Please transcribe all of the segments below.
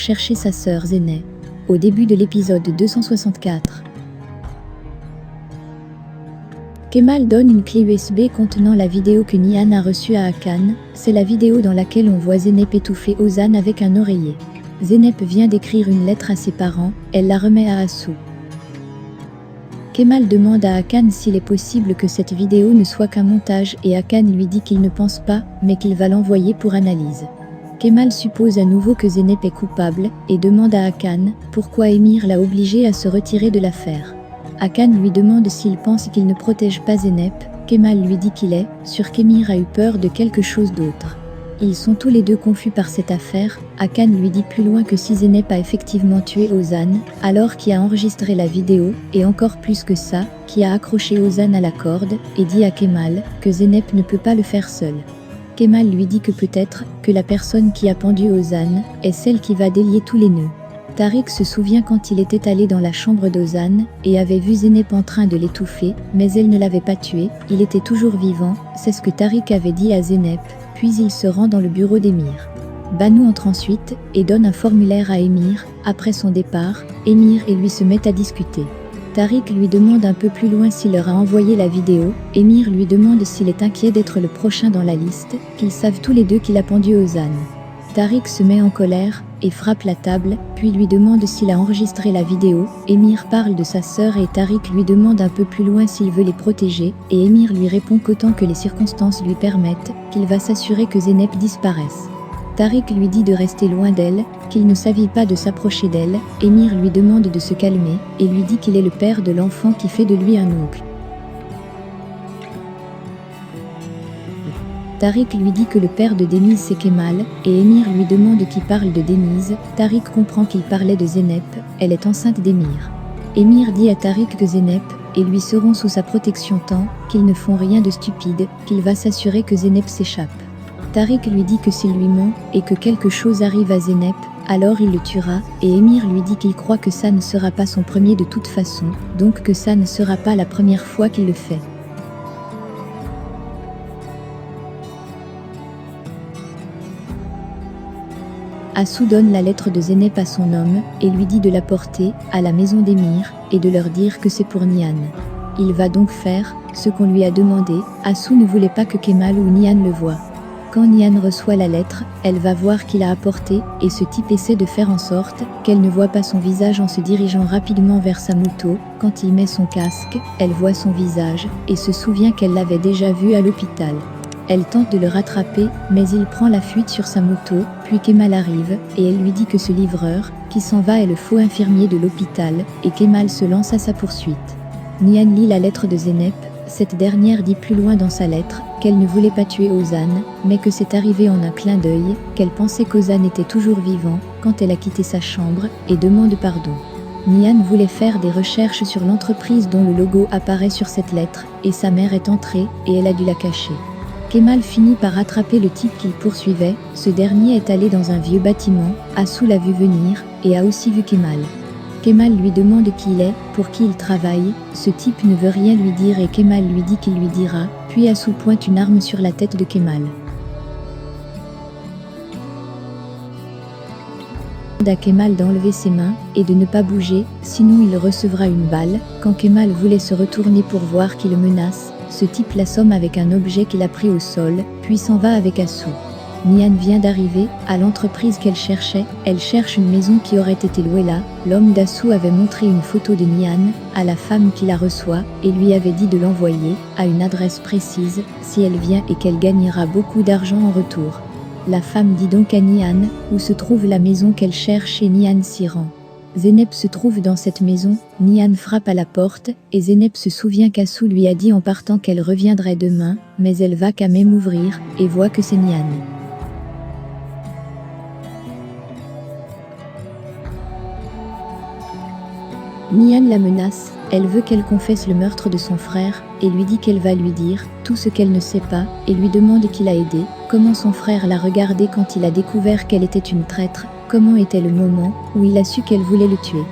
chercher sa sœur Zeynep. Au début de l'épisode 264. Kemal donne une clé USB contenant la vidéo que Nihan a reçue à Hakan. C'est la vidéo dans laquelle on voit Zeynep étouffer Ozan avec un oreiller. Zeynep vient d'écrire une lettre à ses parents, elle la remet à Assou. Kemal demande à Hakan s'il est possible que cette vidéo ne soit qu'un montage et Hakan lui dit qu'il ne pense pas, mais qu'il va l'envoyer pour analyse. Kemal suppose à nouveau que Zeynep est coupable et demande à Hakan pourquoi Emir l'a obligé à se retirer de l'affaire. Hakan lui demande s'il pense qu'il ne protège pas Zeynep. Kemal lui dit qu'il est sûr qu'Emir a eu peur de quelque chose d'autre. Ils sont tous les deux confus par cette affaire. Hakan lui dit plus loin que si Zeynep a effectivement tué Ozan, alors qui a enregistré la vidéo, et encore plus que ça, qui a accroché Ozan à la corde, et dit à Kemal que Zeynep ne peut pas le faire seul. Kemal lui dit que peut-être que la personne qui a pendu Ozan est celle qui va délier tous les nœuds. Tariq se souvient quand il était allé dans la chambre d'Ozan et avait vu Zeynep en train de l'étouffer, mais elle ne l'avait pas tué, il était toujours vivant, c'est ce que Tariq avait dit à Zeynep, puis il se rend dans le bureau d'Emir. Banu entre ensuite et donne un formulaire à Emir. Après son départ, Emir et lui se mettent à discuter. Tariq lui demande un peu plus loin s'il leur a envoyé la vidéo. Emir lui demande s'il est inquiet d'être le prochain dans la liste, qu'ils savent tous les deux qu'il a pendu Ozan. Tariq se met en colère et frappe la table, puis lui demande s'il a enregistré la vidéo. Emir parle de sa sœur et Tariq lui demande un peu plus loin s'il veut les protéger, et Emir lui répond qu'autant que les circonstances lui permettent, qu'il va s'assurer que Zeynep disparaisse. Tariq lui dit de rester loin d'elle, qu'il ne s'aville pas de s'approcher d'elle. Emir lui demande de se calmer, et lui dit qu'il est le père de l'enfant qui fait de lui un oncle. Tariq lui dit que le père de Denise c'est Kemal, et Emir lui demande qui parle de Denise. Tariq comprend qu'il parlait de Zeynep, elle est enceinte d'Emir. Emir dit à Tariq que Zeynep et lui seront sous sa protection tant qu'ils ne font rien de stupide, qu'il va s'assurer que Zeynep s'échappe. Tariq lui dit que s'il lui ment et que quelque chose arrive à Zeynep, alors il le tuera, et Emir lui dit qu'il croit que ça ne sera pas son premier de toute façon, donc que ça ne sera pas la première fois qu'il le fait. Assou donne la lettre de Zeynep à son homme et lui dit de la porter à la maison d'Emir et de leur dire que c'est pour Nihan. Il va donc faire ce qu'on lui a demandé. Assou ne voulait pas que Kemal ou Nihan le voient. Quand Nihan reçoit la lettre, elle va voir qui l'a apportée et ce type essaie de faire en sorte qu'elle ne voit pas son visage en se dirigeant rapidement vers sa moto. Quand il met son casque, elle voit son visage et se souvient qu'elle l'avait déjà vu à l'hôpital. Elle tente de le rattraper, mais il prend la fuite sur sa moto, puis Kemal arrive, et elle lui dit que ce livreur, qui s'en va est le faux infirmier de l'hôpital, et Kemal se lance à sa poursuite. Nihan lit la lettre de Zeynep, cette dernière dit plus loin dans sa lettre, qu'elle ne voulait pas tuer Ozan, mais que c'est arrivé en un clin d'œil, qu'elle pensait qu'Ozan était toujours vivant, quand elle a quitté sa chambre, et demande pardon. Nihan voulait faire des recherches sur l'entreprise dont le logo apparaît sur cette lettre, et sa mère est entrée, et elle a dû la cacher. Kemal finit par attraper le type qu'il poursuivait, ce dernier est allé dans un vieux bâtiment, Assou l'a vu venir, et a aussi vu Kemal. Kemal lui demande qui il est, pour qui il travaille, ce type ne veut rien lui dire et Kemal lui dit qu'il lui dira, puis Assou pointe une arme sur la tête de Kemal. Il demande à Kemal d'enlever ses mains et de ne pas bouger, sinon il recevra une balle. Quand Kemal voulait se retourner pour voir qui le menace, ce type l'assomme avec un objet qu'il a pris au sol, puis s'en va avec Assou. Nihan vient d'arriver à l'entreprise qu'elle cherchait, elle cherche une maison qui aurait été louée là. L'homme d'Assou avait montré une photo de Nihan à la femme qui la reçoit et lui avait dit de l'envoyer à une adresse précise si elle vient et qu'elle gagnera beaucoup d'argent en retour. La femme dit donc à Nihan où se trouve la maison qu'elle cherche et Nihan s'y rend. Zeynep se trouve dans cette maison, Nihan frappe à la porte, et Zeynep se souvient qu'Assou lui a dit en partant qu'elle reviendrait demain, mais elle va quand même ouvrir, et voit que c'est Nihan. Nihan la menace, elle veut qu'elle confesse le meurtre de son frère, et lui dit qu'elle va lui dire tout ce qu'elle ne sait pas, et lui demande qui l'a aidé, comment son frère l'a regardé quand il a découvert qu'elle était une traître, comment était le moment où il a su qu'elle voulait le tuer.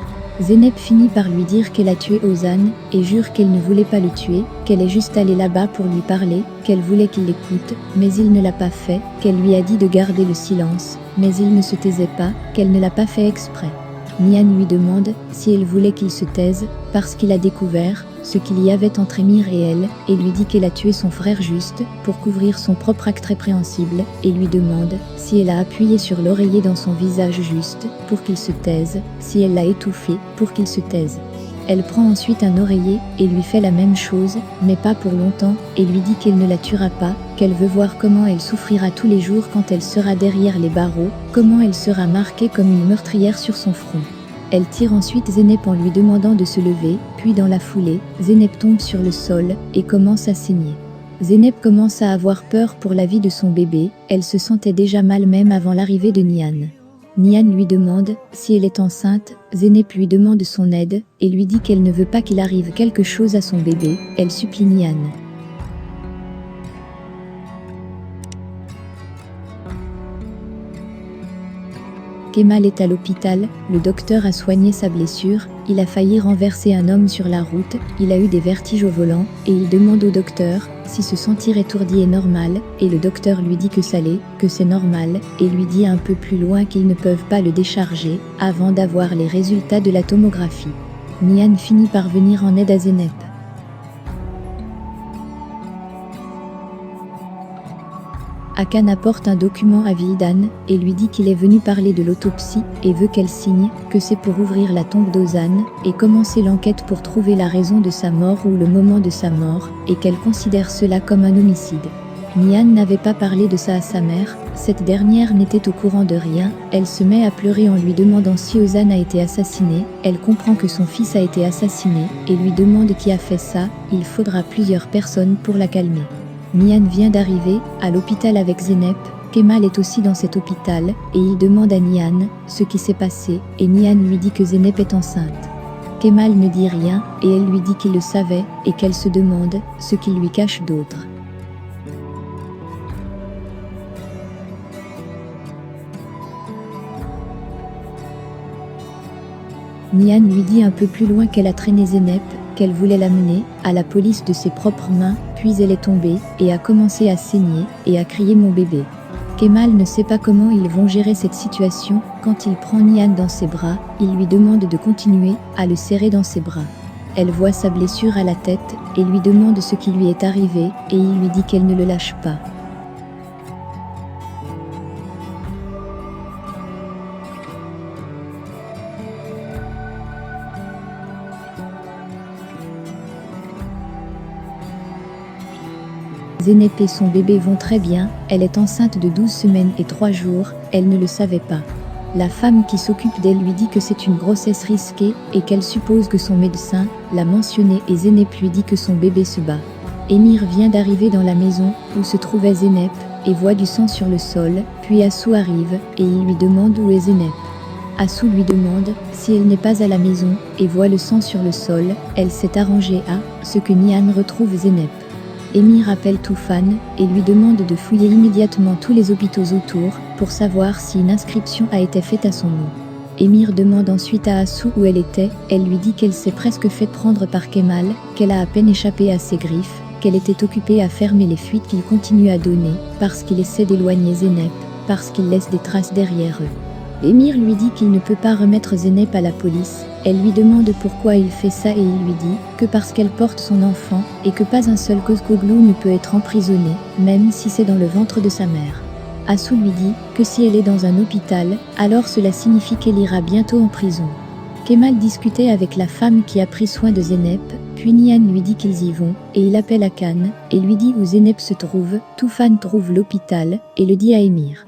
Zeynep finit par lui dire qu'elle a tué Ozan, et jure qu'elle ne voulait pas le tuer, qu'elle est juste allée là-bas pour lui parler, qu'elle voulait qu'il l'écoute, mais il ne l'a pas fait, qu'elle lui a dit de garder le silence, mais il ne se taisait pas, qu'elle ne l'a pas fait exprès. Nihan lui demande si elle voulait qu'il se taise, parce qu'il a découvert ce qu'il y avait entre Émir et elle, et lui dit qu'elle a tué son frère juste, pour couvrir son propre acte répréhensible, et lui demande si elle a appuyé sur l'oreiller dans son visage juste, pour qu'il se taise, si elle l'a étouffé, pour qu'il se taise. Elle prend ensuite un oreiller, et lui fait la même chose, mais pas pour longtemps, et lui dit qu'elle ne la tuera pas, qu'elle veut voir comment elle souffrira tous les jours quand elle sera derrière les barreaux, comment elle sera marquée comme une meurtrière sur son front. Elle tire ensuite Zeynep en lui demandant de se lever, puis dans la foulée, Zeynep tombe sur le sol, et commence à saigner. Zeynep commence à avoir peur pour la vie de son bébé, elle se sentait déjà mal même avant l'arrivée de Nihan. Nihan lui demande si elle est enceinte, Zeynep lui demande son aide, et lui dit qu'elle ne veut pas qu'il arrive quelque chose à son bébé, elle supplie Nihan. Kemal est à l'hôpital, le docteur a soigné sa blessure, il a failli renverser un homme sur la route, il a eu des vertiges au volant, et il demande au docteur si se sentir étourdi est normal, et le docteur lui dit que ça l'est, que c'est normal, et lui dit un peu plus loin qu'ils ne peuvent pas le décharger, avant d'avoir les résultats de la tomographie. Nihan finit par venir en aide à Zeynep. Hakan apporte un document à Vildan et lui dit qu'il est venu parler de l'autopsie et veut qu'elle signe que c'est pour ouvrir la tombe d'Ozan et commencer l'enquête pour trouver la raison de sa mort ou le moment de sa mort et qu'elle considère cela comme un homicide. Nihan n'avait pas parlé de ça à sa mère, cette dernière n'était au courant de rien, elle se met à pleurer en lui demandant si Ozan a été assassiné, elle comprend que son fils a été assassiné et lui demande qui a fait ça, il faudra plusieurs personnes pour la calmer. Nihan vient d'arriver à l'hôpital avec Zeynep, Kemal est aussi dans cet hôpital, et il demande à Nihan ce qui s'est passé, et Nihan lui dit que Zeynep est enceinte. Kemal ne dit rien, et elle lui dit qu'il le savait, et qu'elle se demande ce qu'il lui cache d'autre. Nihan lui dit un peu plus loin qu'elle a traîné Zeynep, qu'elle voulait l'amener à la police de ses propres mains, puis elle est tombée et a commencé à saigner et à crier mon bébé. Kemal ne sait pas comment ils vont gérer cette situation, quand il prend Nihan dans ses bras, il lui demande de continuer à le serrer dans ses bras. Elle voit sa blessure à la tête et lui demande ce qui lui est arrivé et il lui dit qu'elle ne le lâche pas. Zeynep et son bébé vont très bien, elle est enceinte de 12 semaines et 3 jours, elle ne le savait pas. La femme qui s'occupe d'elle lui dit que c'est une grossesse risquée et qu'elle suppose que son médecin l'a mentionné et Zeynep lui dit que son bébé se bat. Émir vient d'arriver dans la maison où se trouvait Zeynep et voit du sang sur le sol, puis Assou arrive et il lui demande où est Zeynep. Assou lui demande si elle n'est pas à la maison et voit le sang sur le sol, elle s'est arrangée à ce que Nihan retrouve Zeynep. Émir appelle Toufan et lui demande de fouiller immédiatement tous les hôpitaux autour pour savoir si une inscription a été faite à son nom. Émir demande ensuite à Assou où elle était, elle lui dit qu'elle s'est presque fait prendre par Kemal, qu'elle a à peine échappé à ses griffes, qu'elle était occupée à fermer les fuites qu'il continue à donner, parce qu'il essaie d'éloigner Zeynep, parce qu'il laisse des traces derrière eux. Émir lui dit qu'il ne peut pas remettre Zeynep à la police, elle lui demande pourquoi il fait ça et il lui dit que parce qu'elle porte son enfant et que pas un seul Kozgoglou ne peut être emprisonné, même si c'est dans le ventre de sa mère. Assou lui dit que si elle est dans un hôpital, alors cela signifie qu'elle ira bientôt en prison. Kemal discutait avec la femme qui a pris soin de Zeynep, puis Nihan lui dit qu'ils y vont, et il appelle Hakan, et lui dit où Zeynep se trouve, Toufan trouve l'hôpital, et le dit à Émir.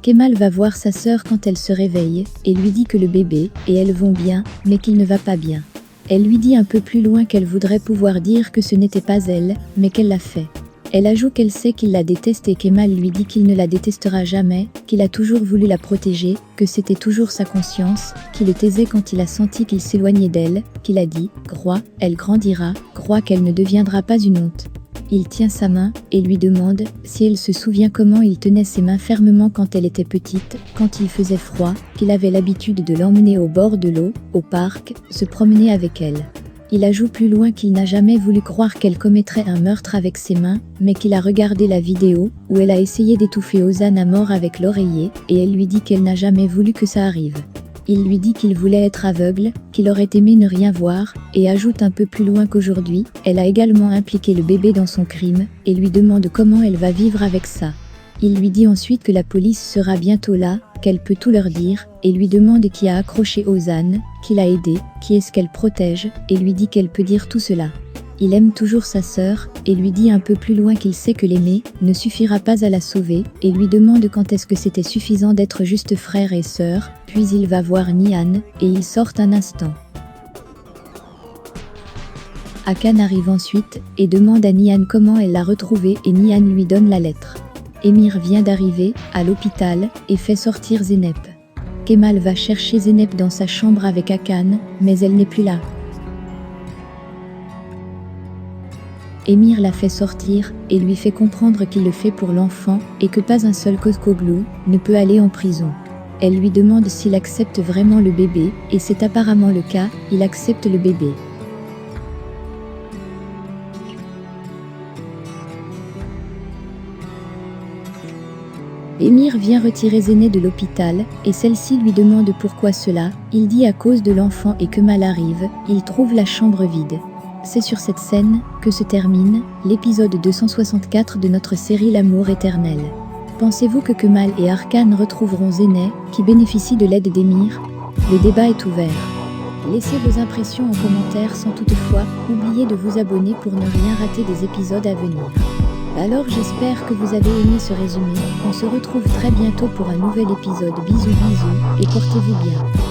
Kemal va voir sa sœur quand elle se réveille, et lui dit que le bébé et elle vont bien, mais qu'il ne va pas bien. Elle lui dit un peu plus loin qu'elle voudrait pouvoir dire que ce n'était pas elle, mais qu'elle l'a fait. Elle ajoute qu'elle sait qu'il la déteste et Kemal lui dit qu'il ne la détestera jamais, qu'il a toujours voulu la protéger, que c'était toujours sa conscience, qui le taisait quand il a senti qu'il s'éloignait d'elle, qu'il a dit « Crois, elle grandira, crois qu'elle ne deviendra pas une honte ». Il tient sa main et lui demande si elle se souvient comment il tenait ses mains fermement quand elle était petite, quand il faisait froid, qu'il avait l'habitude de l'emmener au bord de l'eau, au parc, se promener avec elle. Il ajoute plus loin qu'il n'a jamais voulu croire qu'elle commettrait un meurtre avec ses mains, mais qu'il a regardé la vidéo où elle a essayé d'étouffer Ozan à mort avec l'oreiller, et elle lui dit qu'elle n'a jamais voulu que ça arrive. Il lui dit qu'il voulait être aveugle, qu'il aurait aimé ne rien voir, et ajoute un peu plus loin qu'aujourd'hui, elle a également impliqué le bébé dans son crime, et lui demande comment elle va vivre avec ça. Il lui dit ensuite que la police sera bientôt là, qu'elle peut tout leur dire, et lui demande qui a accroché Ozan, qui l'a aidé, qui est-ce qu'elle protège, et lui dit qu'elle peut dire tout cela. Il aime toujours sa sœur, et lui dit un peu plus loin qu'il sait que l'aimer ne suffira pas à la sauver, et lui demande quand est-ce que c'était suffisant d'être juste frère et sœur, puis il va voir Nihan, et ils sortent un instant. Hakan arrive ensuite, et demande à Nihan comment elle l'a retrouvé et Nihan lui donne la lettre. Emir vient d'arriver, à l'hôpital, et fait sortir Zeynep. Kemal va chercher Zeynep dans sa chambre avec Hakan, mais elle n'est plus là. Emir la fait sortir, et lui fait comprendre qu'il le fait pour l'enfant, et que pas un seul Kozkoglu ne peut aller en prison. Elle lui demande s'il accepte vraiment le bébé, et c'est apparemment le cas, il accepte le bébé. Emir vient retirer Zeynep de l'hôpital, et celle-ci lui demande pourquoi cela, il dit à cause de l'enfant et que mal arrive, il trouve la chambre vide. C'est sur cette scène que se termine l'épisode 264 de notre série L'amour éternel. Pensez-vous que Kemal et Arkan retrouveront Zeynep, qui bénéficie de l'aide d'Emir? Le débat est ouvert. Laissez vos impressions en commentaire sans toutefois oublier de vous abonner pour ne rien rater des épisodes à venir. Alors j'espère que vous avez aimé ce résumé, on se retrouve très bientôt pour un nouvel épisode, bisous bisous, et portez-vous bien.